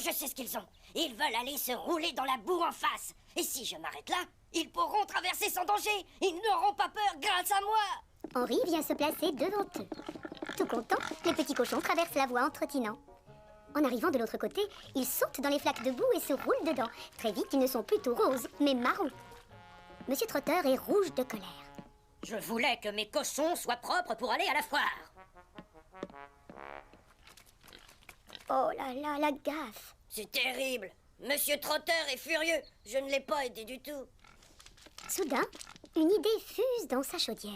je sais ce qu'ils ont. Ils veulent aller se rouler dans la boue en face. Et si je m'arrête là, ils pourront traverser sans danger. Ils n'auront pas peur grâce à moi. Henri vient se placer devant eux. Tout content, les petits cochons traversent la voie en trottinant. En arrivant de l'autre côté, ils sautent dans les flaques de boue et se roulent dedans. Très vite, ils ne sont plus tout roses, mais marrons. Monsieur Trotteur est rouge de colère. Je voulais que mes cochons soient propres pour aller à la foire. Oh là là, la gaffe. C'est terrible. Monsieur Trotteur est furieux. Je ne l'ai pas aidé du tout. Soudain, une idée fuse dans sa chaudière.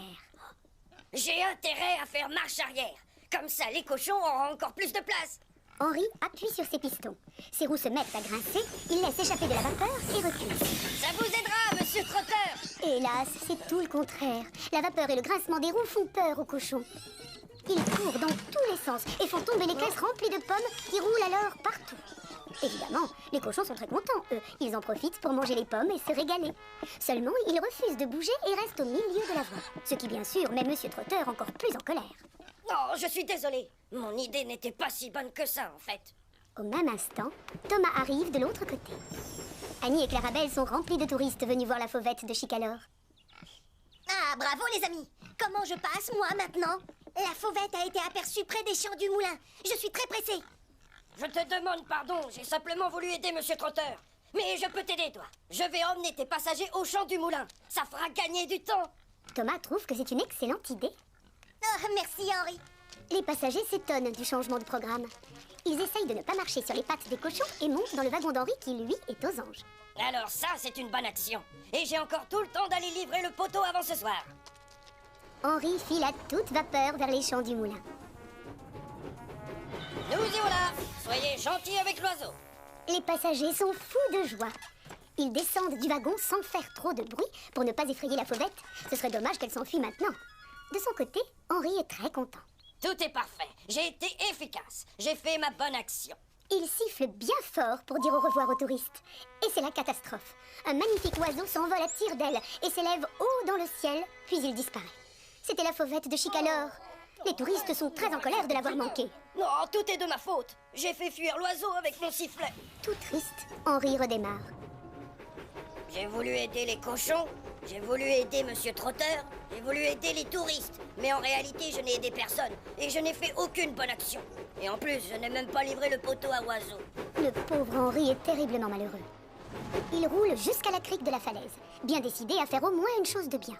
J'ai intérêt à faire marche arrière. Comme ça, les cochons auront encore plus de place. Henri appuie sur ses pistons. Ses roues se mettent à grincer, il laisse échapper de la vapeur et recule. Ça vous aidera, monsieur Trotteur. Hélas, c'est tout le contraire. La vapeur et le grincement des roues font peur aux cochons. Ils courent dans tous les sens et font tomber les caisses remplies de pommes qui roulent alors partout. Évidemment, les cochons sont très contents, eux. Ils en profitent pour manger les pommes et se régaler. Seulement, ils refusent de bouger et restent au milieu de la voie. Ce qui, bien sûr, met Monsieur Trotteur encore plus en colère. Non, je suis désolé. Mon idée n'était pas si bonne que ça, en fait. Au même instant, Thomas arrive de l'autre côté. Annie et Clarabelle sont remplies de touristes venus voir la fauvette de Chicalor. Ah, bravo les amis! Comment je passe, moi, maintenant? La fauvette a été aperçue près des champs du moulin. Je suis très pressée. Je te demande pardon, j'ai simplement voulu aider monsieur Trotteur. Mais je peux t'aider, toi. Je vais emmener tes passagers au champ du moulin. Ça fera gagner du temps. Thomas trouve que c'est une excellente idée. Oh, merci Henri. Les passagers s'étonnent du changement de programme. Ils essayent de ne pas marcher sur les pattes des cochons et montent dans le wagon d'Henri qui, lui, est aux anges. Alors ça, c'est une bonne action. Et j'ai encore tout le temps d'aller livrer le poteau avant ce soir. Henri file à toute vapeur vers les champs du moulin. Nous y voilà. Soyez gentils avec l'oiseau. Les passagers sont fous de joie. Ils descendent du wagon sans faire trop de bruit pour ne pas effrayer la fauvette. Ce serait dommage qu'elle s'enfuit maintenant. De son côté, Henri est très content. Tout est parfait. J'ai été efficace. J'ai fait ma bonne action. Il siffle bien fort pour dire au revoir aux touristes. Et c'est la catastrophe. Un magnifique oiseau s'envole à tire-d'aile et s'élève haut dans le ciel, puis il disparaît. C'était la fauvette de Chicalor. Les touristes sont très en colère de l'avoir manqué. Non, tout est de ma faute. J'ai fait fuir l'oiseau avec mon sifflet. Tout triste, Henri redémarre. J'ai voulu aider les cochons, j'ai voulu aider monsieur Trotteur, j'ai voulu aider les touristes. Mais en réalité, je n'ai aidé personne et je n'ai fait aucune bonne action. Et en plus, je n'ai même pas livré le poteau à oiseaux. Le pauvre Henri est terriblement malheureux. Il roule jusqu'à la crique de la falaise, bien décidé à faire au moins une chose de bien.